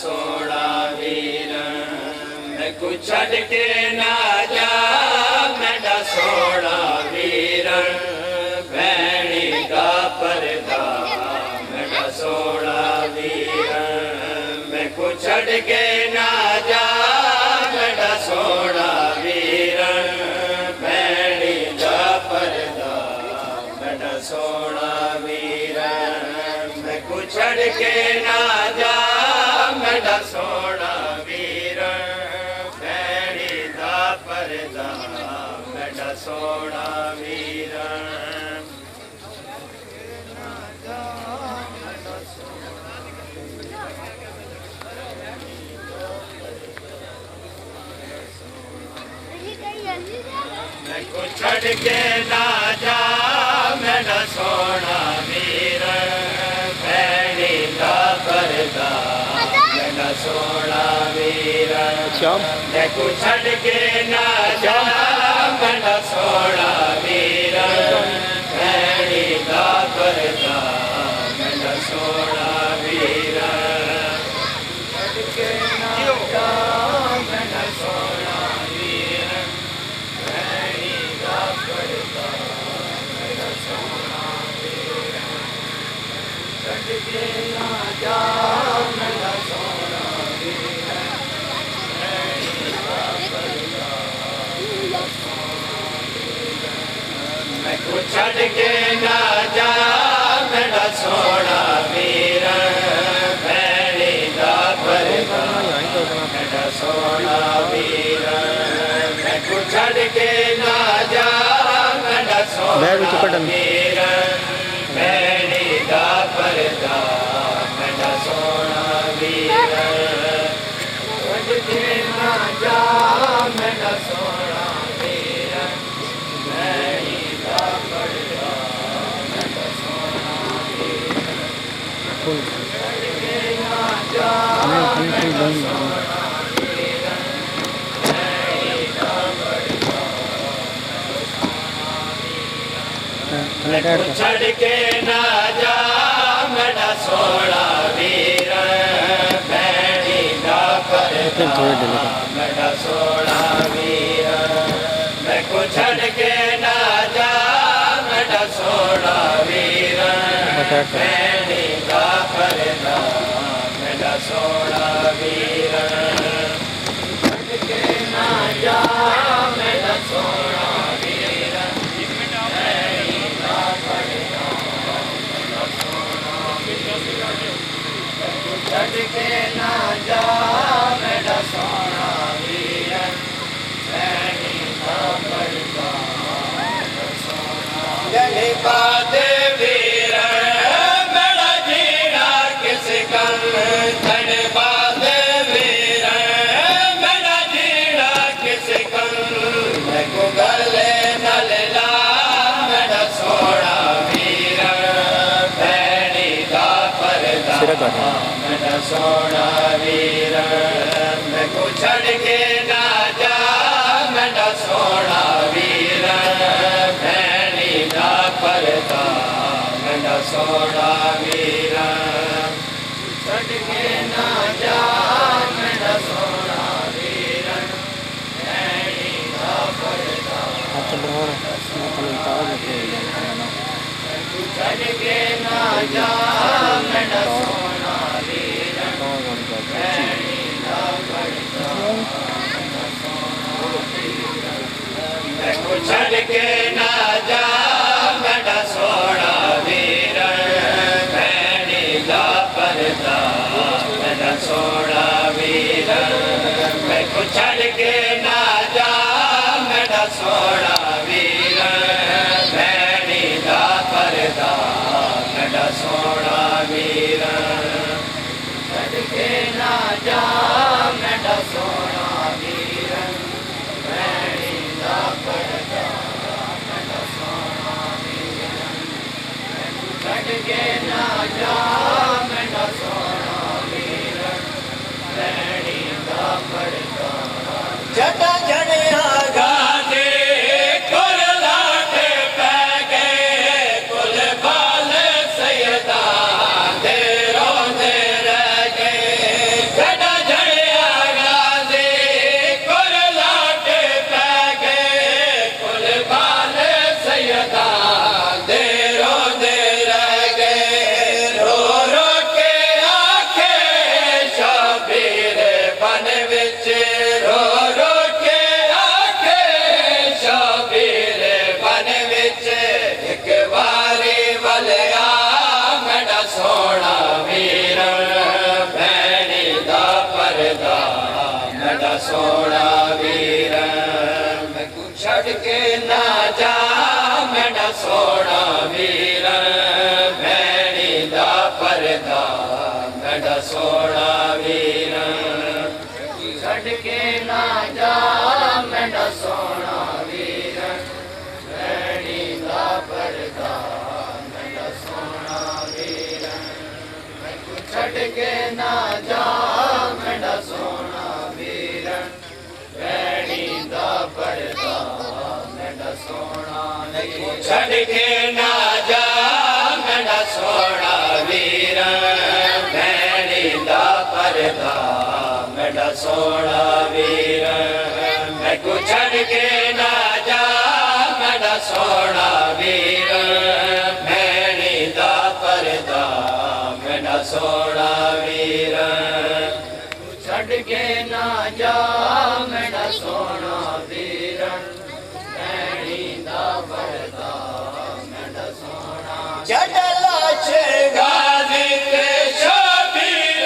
सोना वीर मैं कुछ छड़ के ना जा मेरा सोना वीर भैनी का पर्दा मेरा सोना वीर मैं कुछ छड़ के ना जा मेरा सोना वीर भैनी का पर्दा मेरा सोना वीर मैं कुछ छड़ के ना जा मेरा सोना वीर भैनी का पर्दा मेरा सोना वीर मैं कुछ छड़ के ना जा मेरा सोना वीर भैनी का पर्दा मेरा सोना वीर मैं कुछ छड़ के ना जा मेरा सोना वीर भैनी का पर्दा मेरा सोना वीर छड़ के ना जा मेरा सोना वीर भैनी का पर्दा मेरा सोना वीर छड़ के ना जा मेरा सोना वीर भैनी का पर्दा मैं कुछ छड़ के ना जा मेरा सोना वीर भैनी का पर्दा मेरा सोना वीर मैं कुछ छड़ के ना जा मेरा सोना वीर भैनी का पर्दा मेरा सोना वीर छड़ के ना जा मेरा सोना वीर भैनी का पर्दा मेरा सोना वीर छड़ के ना जा मेरा सोना वीर भैनी का पर्दा मैं कुछ छड़ के ना जा मेरा सोना वीर भैनी का पर्दा मेरा सोना वीर मैं कुछ छड़ के ना जा मेरा सोना वीर भैनी का पर्दा मेरा सोना वीर छड़ के ना जा मेरा सोना वीर भैनी का पर्दा मेरा सोना वीर छड़ के ना जा मेरा सोना वीर भैनी का पर्दा मेरा सोना गले बादे वीर मेरा जीना किस कल धन बादे वीर मेरा जीना किस कल मैं को गले नल ला मेरा सोना वीर भैनी का पर्दा मेरा सोना वीर मैं को छड़ के ना जा मेरा सोना वीर भैनी का पर्दा मेरा सोना वीर छड़ के ना जा मेरा सोना वीर भैनी का पर्दा छड़ के ना जा मेरा सोना वीर भैनी का पर्दा मेरा सोना वीर मैं कुछ छड़ के ना जा मेरा सोना वीर भैनी का पर्दा मेरा सोना वीर मैं कुछ छड़ के ना जा मेरा सोना वीर भैनी का पर्दा मेरा सोना वीर छड़ के ना जा मेरा सोना वीर भैनी का पर्दा मेरा सोना वीर छड़ के ना जा मेरा सोना वीर भैनी का पर्दा जटा जड़िया गाने कुल लाटे पै गए कुल बाल सैयदा दे रोंदे रह गए छड़ के ना जा मेरा सोना वीर भैनी दा परदा मेरा सोना वीर छड़ के ना जा मेरा सोना वीर भैनी दा परदा मेरा सोना वीर छड़ के ना जा मेरा सोना वीर भैनी दा परदा मेरा सोना छड़ के ना जा मेरा सोना वीर भैनी दा परदा मेरा सोना वीर मैं को छड़ के ना जा मेरा सोना वीर भैनी दा परदा मेरा सोना वीर छड़ के ना जा मेरा सोना वीर भैनी दा परदा मेरा सोना जडला गाजी के शबीर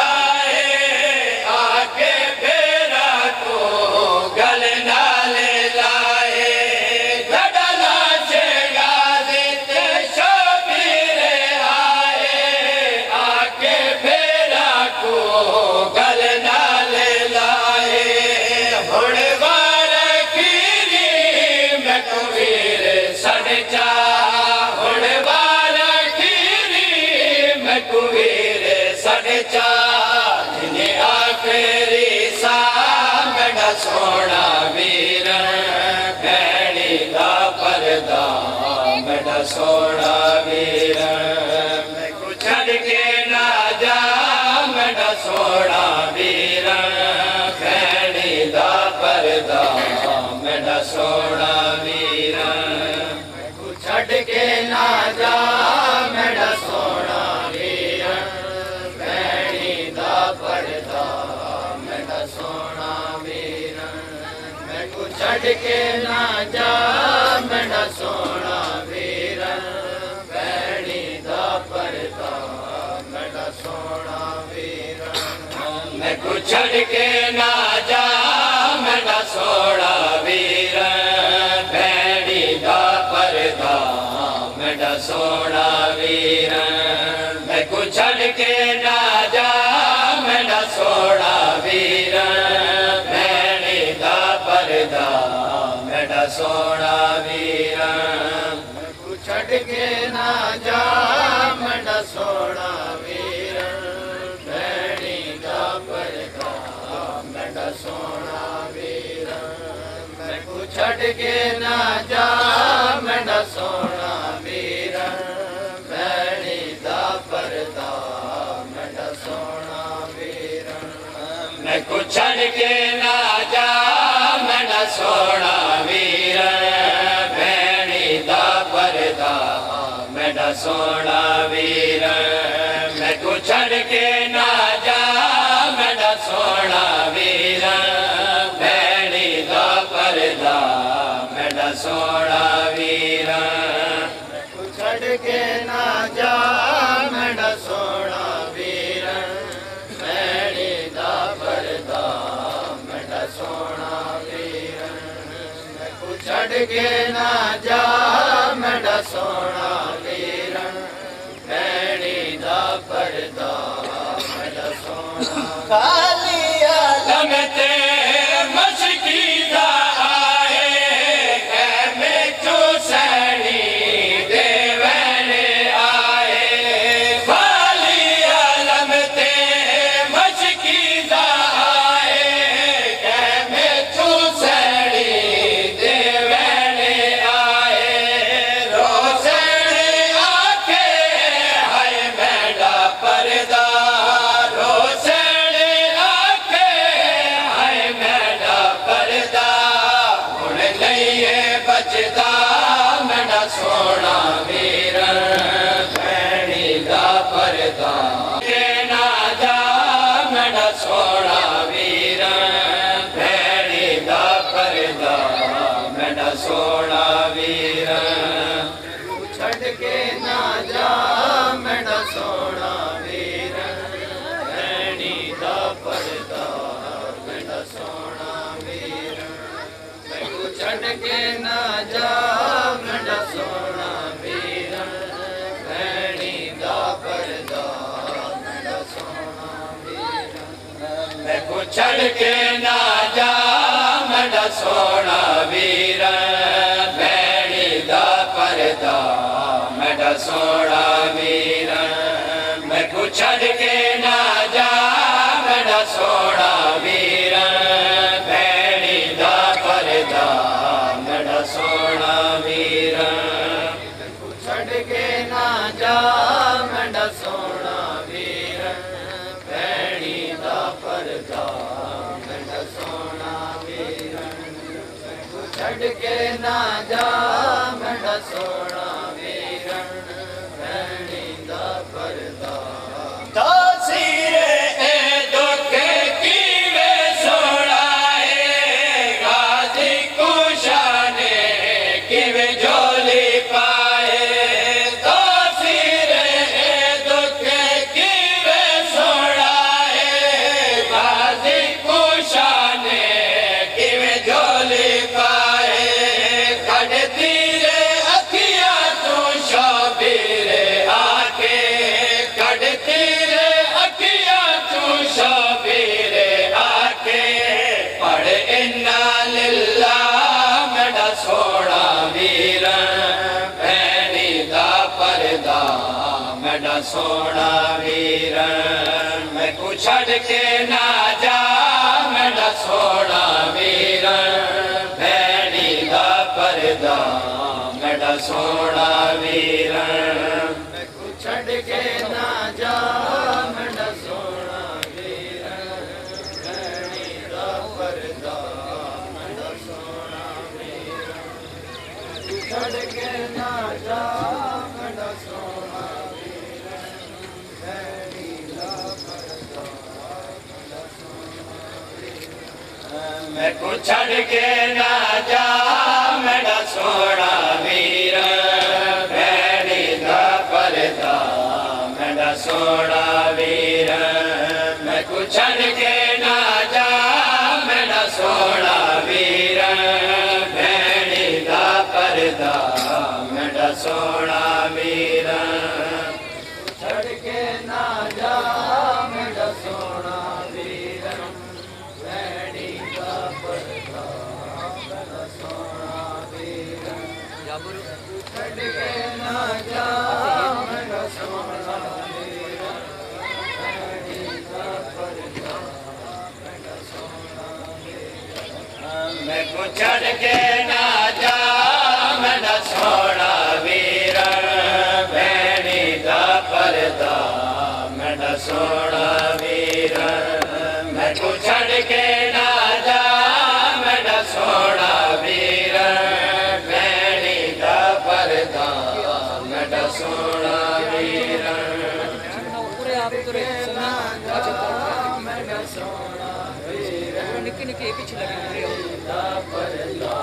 आए आके फेरा को गल नाल लाए जडला गाजी के शबीर आए आके फेरा को गल नाल लाए हुण वार खीरी मैं कुवीर सड़ जा हुण वार खीरी मैं कुवीर सड़ जा जिन्हें आखिरी सा मेरा सोना वीर भैनी दा परदा मेरा सोना वीर मैं को छड़ के ना जा मेरा सोना वीर भैनी दा परदा मेरा सोना वीर मैं को छड़ के ना जा मेरा सोना वीर भैनी दा परदा मेरा सोना वीर मैं को छड़ के ना जा मेरा सोना वीर भैनी दा परदा मेरा सोना वीर मैं को छड़ के ना जा मेरा सोना वीर भैनी दा परदा मेरा सोना वीर मैं को छड़ के ना जा मेरा सोना वीर भैनी दा परदा मेरा सोना वीर मैं को छड़ के ना जा मेरा सोना वीर भैनी दा परदा मेरा सोना वीर मैं को छड़ के ना जा मेरा सोना वीर भैनी दा परदा मेरा सोना वीर मैं को छड़ के ना जा मेरा सोना वीर भैनी दा परदा मेरा सोना वीर मैं को छड़ के ना जा मेरा सोना वीर भैनी दा परदा मेरा सोना वीर मैं को छड़ के ना जा मेरा सोना वीर भैनी दा परदा मेरा सोना वीर मैं को छड़ के ना जा मेरा सोना वीर भैनी दा परदा मेरा सोना खाली आलम ते मशकी दा आए ऐ में चूसनी देवन आए खाली आलम ते मशकी दा आए ऐ में चूसनी देवन आए रोशन आके हाय मेरा परदा रोशन आके हाय मेरा परदा हुण लइए बचदा मेरा सोना वीर भैनी दा परदा के ना जा मेरा सोना वीर भैनी दा परदा मेरा सोना वीर छड़ के ना जा मेरा सोना वीर भैनी दा परदा मेरा सोना वीर मैं छड़ के सोना वीर भैणी दा परदा मेरा सोना वीर मैं को छड़ के ना जा मेरा सोना वीर भैणी दा परदा मेरा सोना वीर मैं को छड़ के ना जा मेरा सोना वीर भैणी दा परदा मेरा सोना वीर छड़ के ना जा मेरा सोना वीर भैणी दा परदा मेरा सोना वीर छड़ के ना जा मेरा सोना वीर भैणी दा परदा तासीर ए दुख कीवे सोड़ाए गाजी कुशाने कीवे झोली पाए तासीर ए दुख कीवे सोड़ाए गाजी कुशाने कीवे झोली पाए खड़ती रे अखिया तू शबीरे आके खड़ती शबीरे आके पढ़ इन्ना लिल्लाह मेरा सोना वीर भैणी दा परदा मेरा सोना वीर मैं को छड़ के ना जा मेरा सोना वीर भैणी दा परदा मेरा सोना वीर मैं को छड़ के ना जा मेरा सोना छड़ के ना जा मेरा सोना वीर भैणी दा परदा मेरा सोना वीर मैं को छड़ के ना जा मेरा सोना वीर भैणी दा परदा मेरा सोना वीर मैं को छड़ के ना जा मेरा सोना वीर भैणी दा परदा मेरा सोना वीर छड़ के ना जा मेरा सोना वीर भैणी दा परदा मेरा सोना वीर छड़ के ना जा मेरा सोना वीर भैणी दा परदा मेरा सोना वीर मैं को छड़ के ना जा मेरा सोना वीर भैणी दा परदा मेरा सोना वीर मैं को छड़ के ना जा मेरा सोना वीर भैणी दा परदा मेरा सोना वीर मेरा सोना वीर निक्के निक्के पीछे लगे दा परदा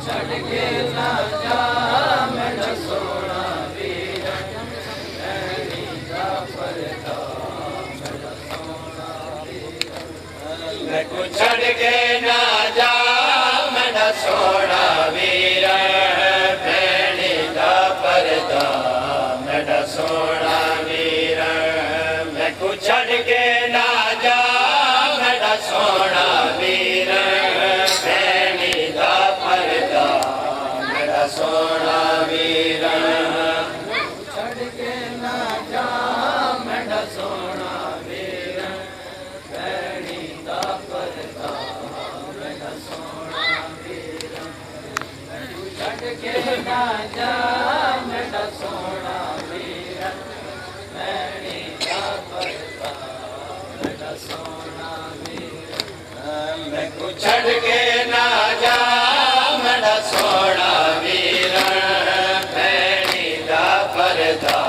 छड़ के ना जा मेरा सोना वीर भैणी दा परदा मेरा सोना वीर मैं को छड़ के ना जा मेरा सोना वीर भैणी दा परदा मेरा सोना वीर मैं को छड़ के ना जा मेरा सोना वीर भैणी दा परदा मेरा सोना वीर छड़ के ना जा मेरा सोना वीर भैणी दा परदा मेरा सोना वीर छड़ के ना जा मेरा सोना वीर भैणी दा परदा मेरा सोना वीर मैं को छड़ के ना जा मेरा सोना वीर भैणी दा परदा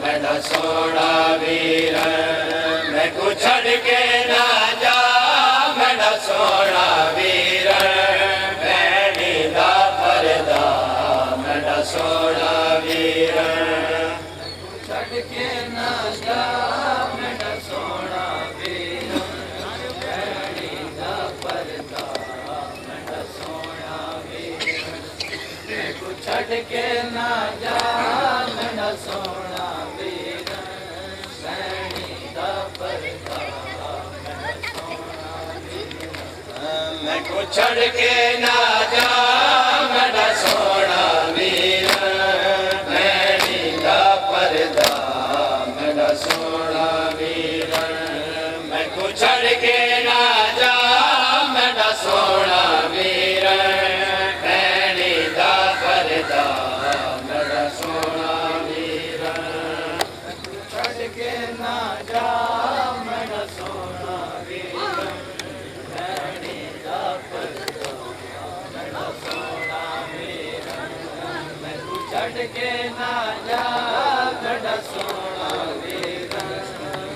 मेरा सोना वीर मैं को छड़ के ना जा मेरा सोना वीर भैणी दा परदा मेरा सोना वीर छड़ के ना जा मेरा सोना वीर भैणी दा परदा मेरा सोना छड़ के ना जा मेरा सोना वीर सैनी दा परदा मैं को छड़ के ना जा मेरा सोना वीर सैनी दा परदा मेरा सोना वीर मैं को छड़ के ना जा मेरा सोना वीर सैनी दा परदा मेरा सोना वीर छड़ के ना जा मेरा सोना वीर सैनी दा परदा मेरा सोना वीर मैं को छड़ के ना जा मेरा सोना वीर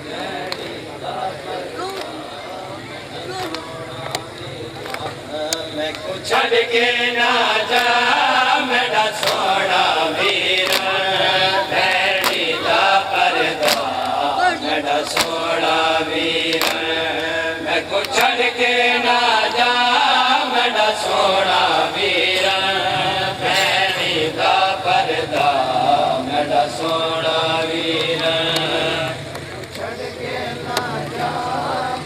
सैनी दा परदा मैं को छड़ के ना जा मेरा सोना वीर सैनी दा परदा मेरा सोना वीर मैं को छड़ के ना जा मेरा सोना वीर सैनी दा परदा मेरा सोना वीर छड़ के ना जा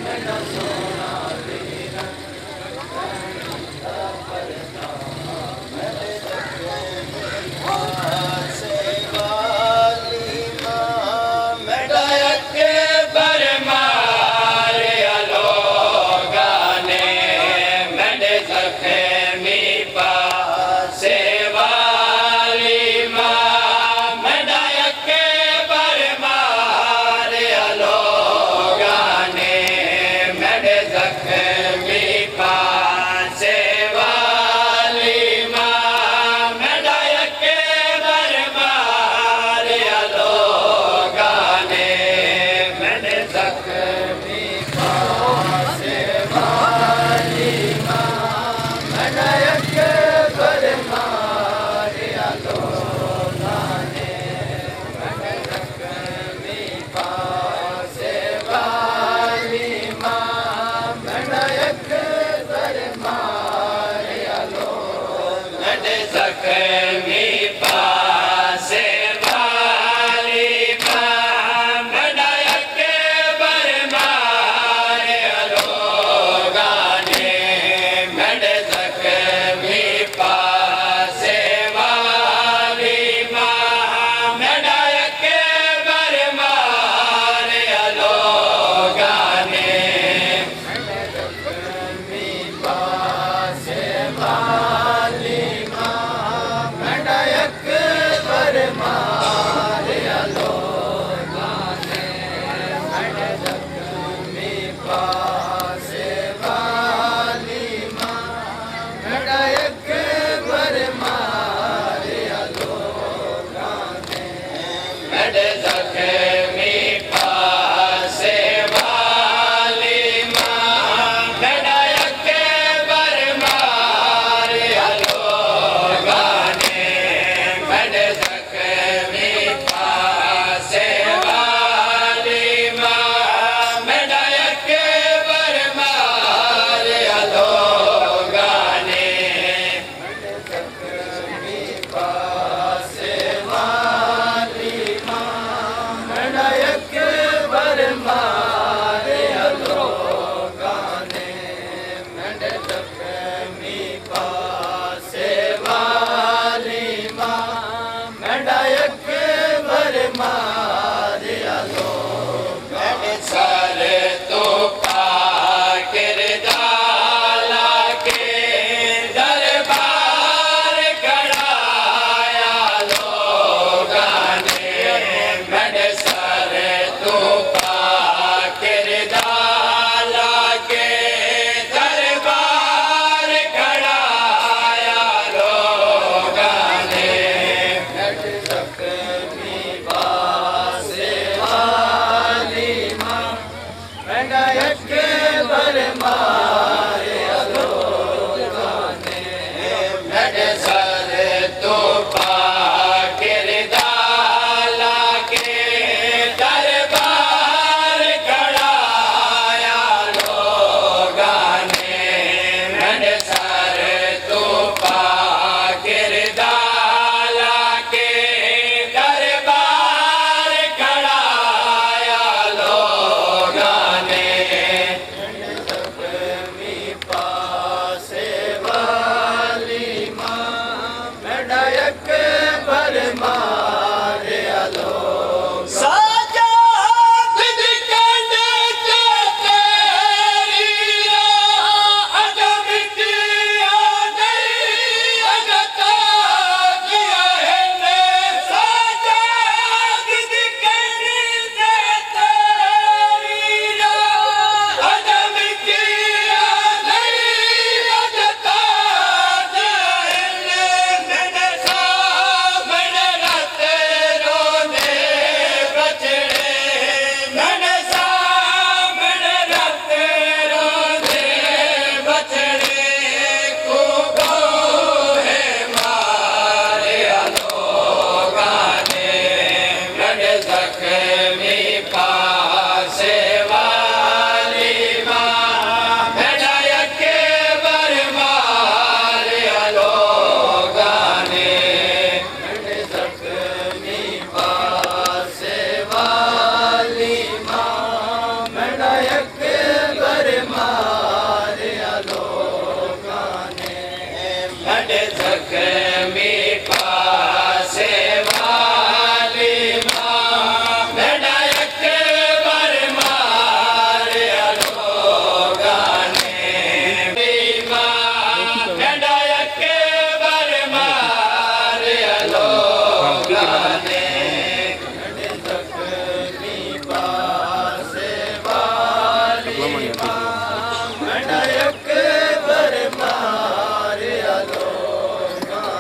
मेरा सोना वीर Mandaya अकबर मारिया लोग साजाद दी कंडे ते तेरी अजब किया नहीं अगता किया है ने साजाद दी कंडे ते तेरी अजब किया नहीं अगता किया है ने मैंने सामने राते रोने बचड़े मैंने सामने राते रोने बचड़े को है मारे लोगाने मैंने जख्मी पासे वाली माँ मैंने अकबर मारे लोगाने मैंने जख्मी पासे वाली माँ मैंने अकबर मारे लोगाने मैंने जख्मी पासे वाली माँ मैंने अकबर मारे लोगाने माँ मैंने अकबर मारे लोगाने मैंने जख्मी पासे वाली माँ मैंने अकबर मारे लोगाने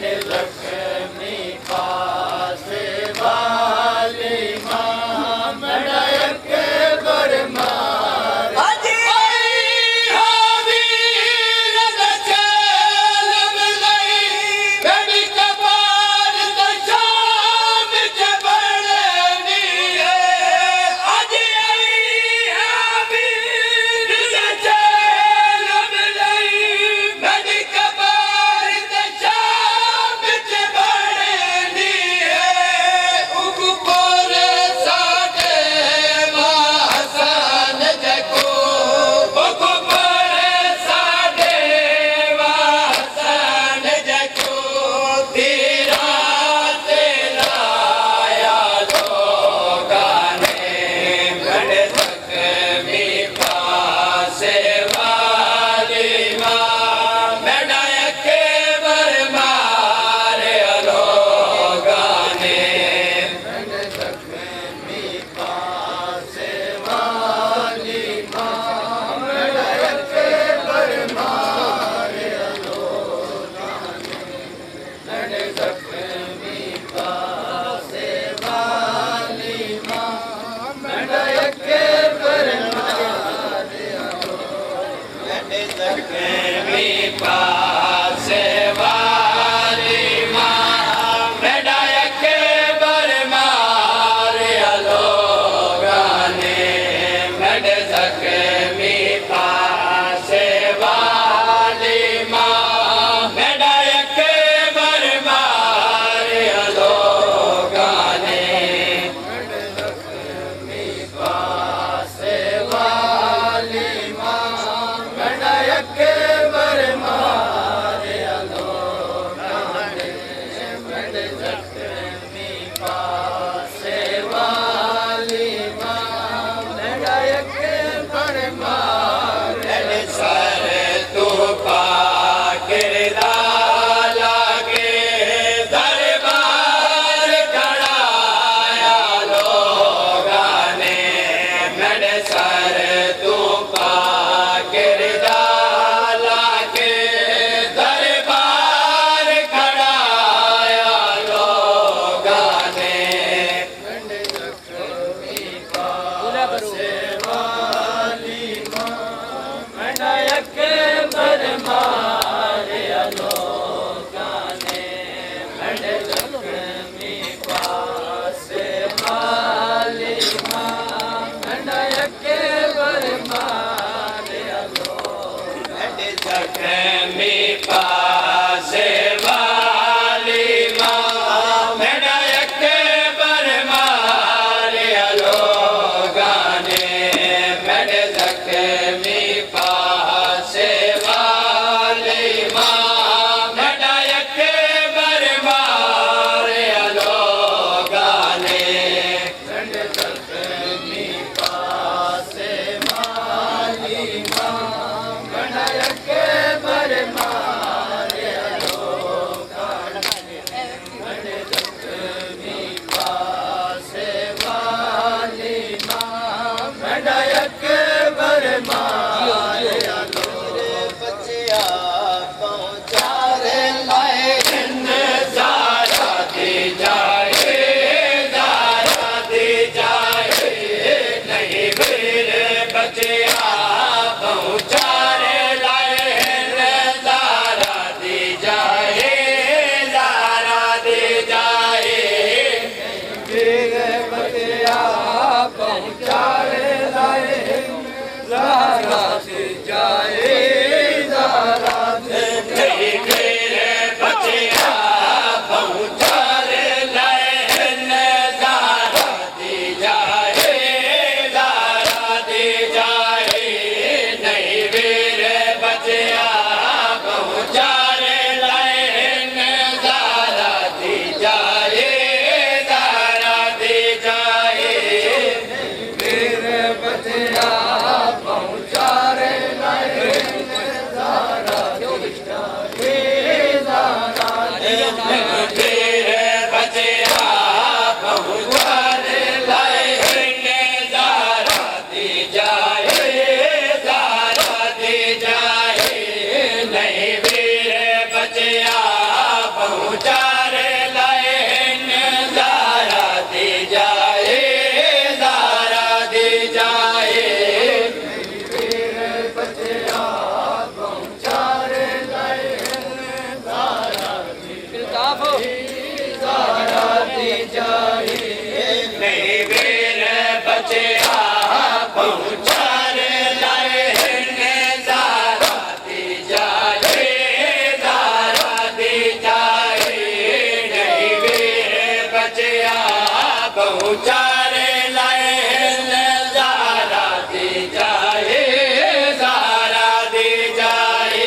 लक्ष्मी पासे वाली माँ मड़क के बरमार हाजी हावीर दचल मिलई बेबी कबार दशाम जबरनी हाजी हावीर दचल मिलई बेबी कबार दशाम जबरनी उगपुर साडे वासन जको उगपुर साडे वासन जको तेरा तेरा या लोगाने बड़े जख्मी पासे वाली माँ बेड़ा के बरमार लोगाने बड़े जख्मी पासे वाली माँ बेड़ा के बरमार लोगाने बड़े जख्मी पासे वाली माँ बेड़ा के बरमार बड़े जख्मी पासे वाली माँ बेड़ा के बरमार लोगाने बड़े जख्मी पासे वाली माँ बेड़ा के बरमार लोगाने बड़े जख्मी पासे वाली माँ बेड़ा के बरमार लोगाने बड़े जख्मी पासे वाली माँ बेड़ा के बरमार सर तू पाकिरदाला के दरबार खड़ाया लोगाने मेरे सर तू पाकिरदाला के दरबार खड़ाया लोगाने मेरे जख्मी पासे वाली माँ बेड़ा के बरमार लोगाने बड़े जख्मी पासे वाली माँ बेड़ा के बरमार बड़े जख्मी पासे वाली माँ बेड़ा के बरमार लोगाने बड़े जख्मी पासे वाली माँ बेड़ा के बरमार लोगाने बड़े जख्मी पासे वाली माँ बेड़ा के बरमार लोगाने बड़े जख्मी पासे वाली माँ बेड़ा के बरमार बचिया पहुँचा रे लाए ज़ारा दी जाए ज़ारा दी जाए नहीं वीर बचिया पहुँचा रे लाए ज़ारा दी जाए ज़ारा दी जाए वीर बचिया पहुँचा रे लाए ज़ारा दी जाए ज़ारा दी नहीं वीर बचिया पहुँचा रे लाए ज़ारा दी जाए ज़ारा दी जाए नहीं वीर बचिया पहुँचा रे लाए ज़ारा दी जाए ज़ारा दी जाए वीर बचिया पहुँचा रे लाए ज़ारा दी जाए ज़ारा दी जाए वीर बचिया पहुँचा रे लाए ज़ारा दी जाए ज़ारा दी जाए नहीं वीर बचिया पहुँचा पहुँचारे लाए ज़ारा दी जाए ज़ारा दी जाए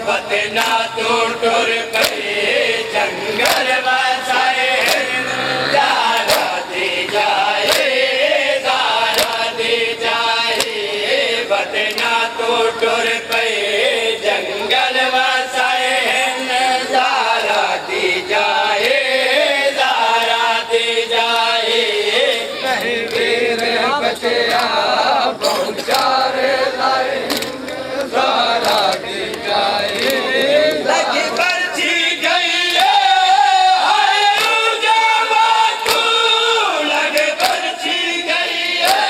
बतना तो टुर पे जंगल बसाए ज़ारा दी जाए ज़ारा दी जाए बतना तो टुर पे जंगल बसाए ज़ारा दी जाए ज़ारा दी जाए नहीं वीर बचिया पहुँचारे लाए ज़ारा दी जाए लगी बरछी गई है हाय उजावा तू लगी बरछी गई है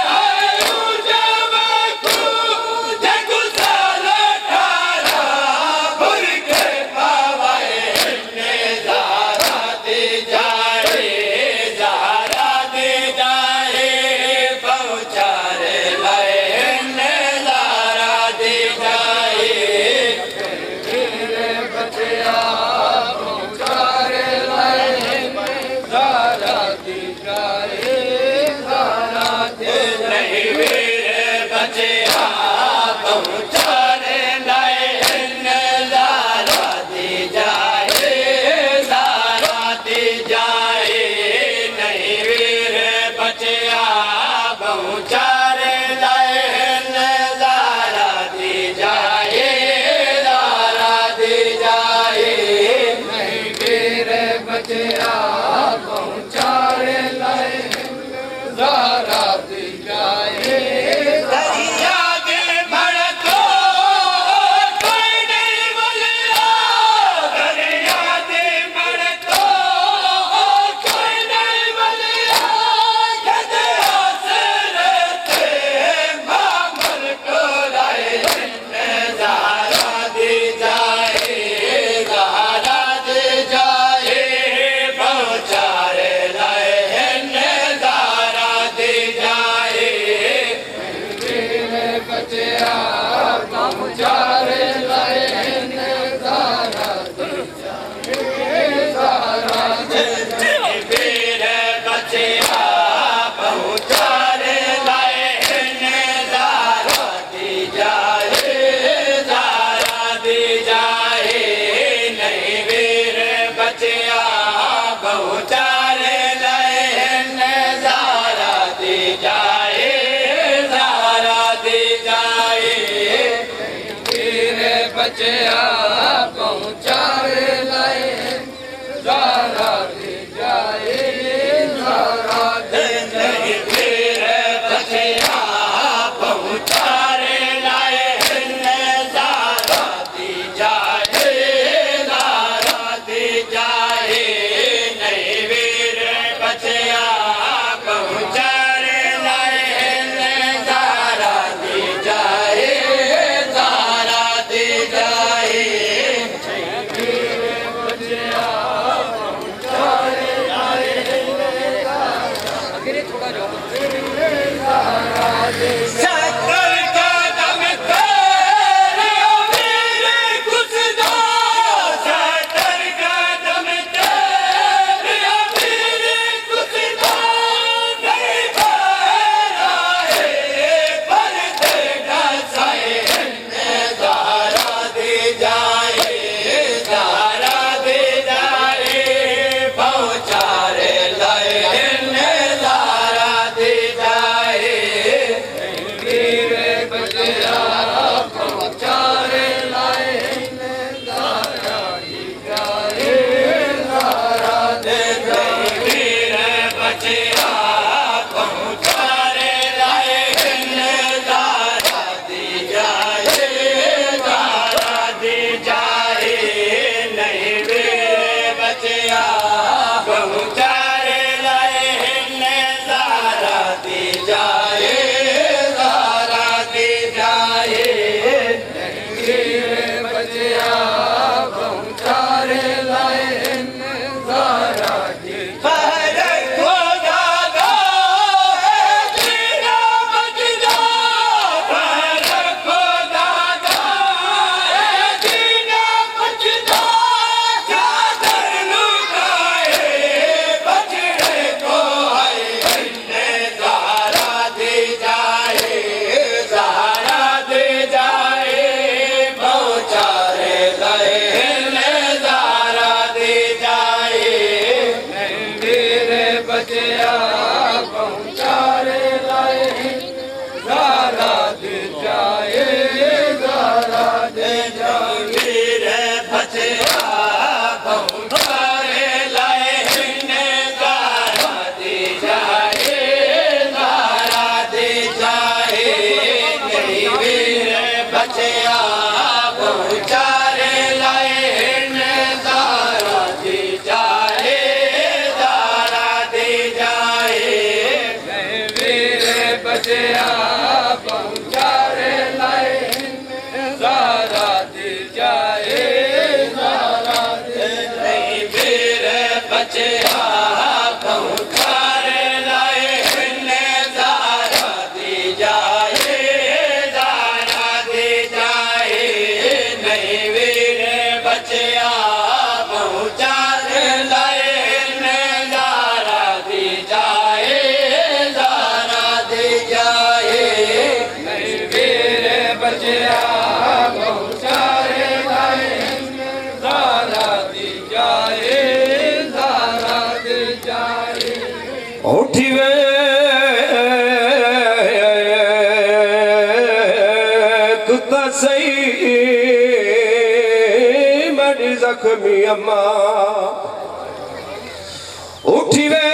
हाय उजावा तू जग साल ठारा भर के पावाए ने ज़ारा दे जाए ज़ारा दे जाए पहुँचारे लाए ने ज़ारा दे जाए बचिया पहुँचारे लाए ज़ारा दी जाए ज़ारा दी नहीं वीर बचिया पहुँचारे लाए ज़ारा दी जाए ज़ारा दी जाए नहीं वीर बचिया पहुँचारे लाए ज़ारा दी जाए ज़ारा दी जाए नहीं वीर बचिया पहुँचारे लाए ज़ारा दी जाए दरिया के भड़को कोई नहीं बोलिया दरिया के भड़को कोई नहीं बोलिया गदरा से रहते मामल को लाए ज़ारा दी जाए ज़ारा दी जाए पहुँचारे लाए ज़ारा दी जाए वीर बचिया पहुँचारे लाए ज़ारा दी जाए ज़ारा दी वीर बचिया पहुँचारे लाए ज़ारा दी जाए ज़ारा दी जाए नहीं वीर बचिया पहुँचारे लाए ज़ारा दी जाए ज़ारा दी जाए वीर बचिया पहुँचारे लाए ज़ारा दी जाए ज़ारा दी नहीं वीर बचिया पहुँचारे लाए ज़ारा दी जाए ज़ारा दी जाए नहीं वीर बचिया पहुँचारे लाए ज़ारा दी जाए ज़ारा दी जाए अकेले थोड़ा जाओ शक्कर का दम तेरे वीर कुछ दो शक्कर का दम तेरे वीर कुछ दो नहीं बहरा है पर तेरा साए ज़ारा दे जाए ज़ारा दे जाए पहुँचारे लाए ज़ारा दे जाए बच्चिया पहुँचारे लाए ज़ारा दी जाए ज़ारा दी नहीं वीर बच्चिया पहुँचारे लाए ज़ारा दी जाए ज़ारा दी जाए नहीं वीर बच्चिया पहुँचारे लाए ज़ारा दी जाए ज़ारा दी जाए नहीं वीर बच्चिया पहुँचारे लाए ज़ारा दी जाए ज़ारा दी जाए उठी वे कुत्ता सही मेरी जख्मी अम्मा उठी वे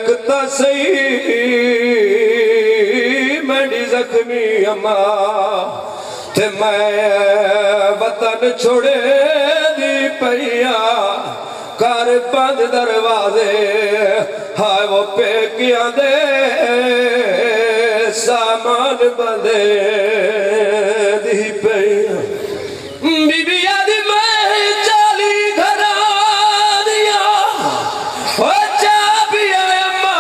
कुत्ता सही मेरी जख्मी अम्मा ते मैं वतन छोड़े दी पैया कर बंद दरवाजे हाय वो पेकिया दे सामान बंदे दी पैया बीबिया दी मैं चाली घरा दिया ओ चाबिया अम्मा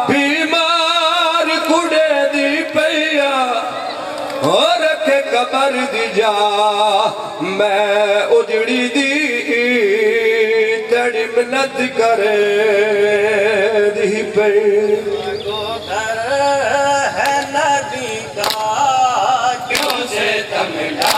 बीमार कुड़े दी पैया और रखे कबर दी जा मैं उजड़ी दी तेरी मिन्नत करे दी पे घर है नबी का क्यों से तमिला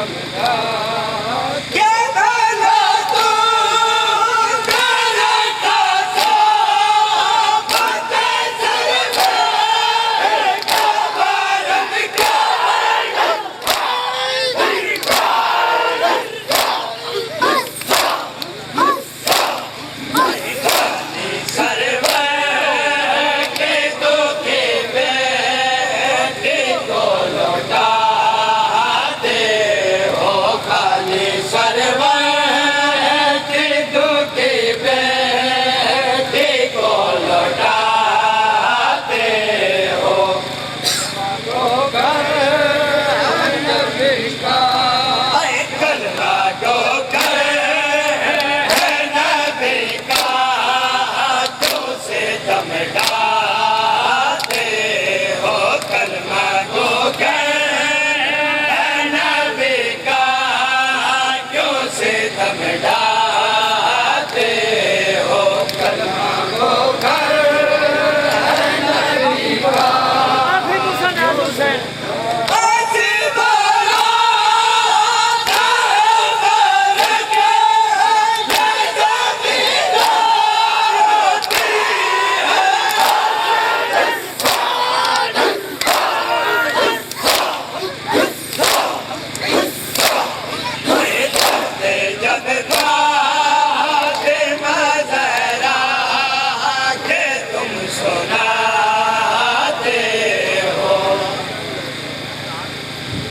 समझा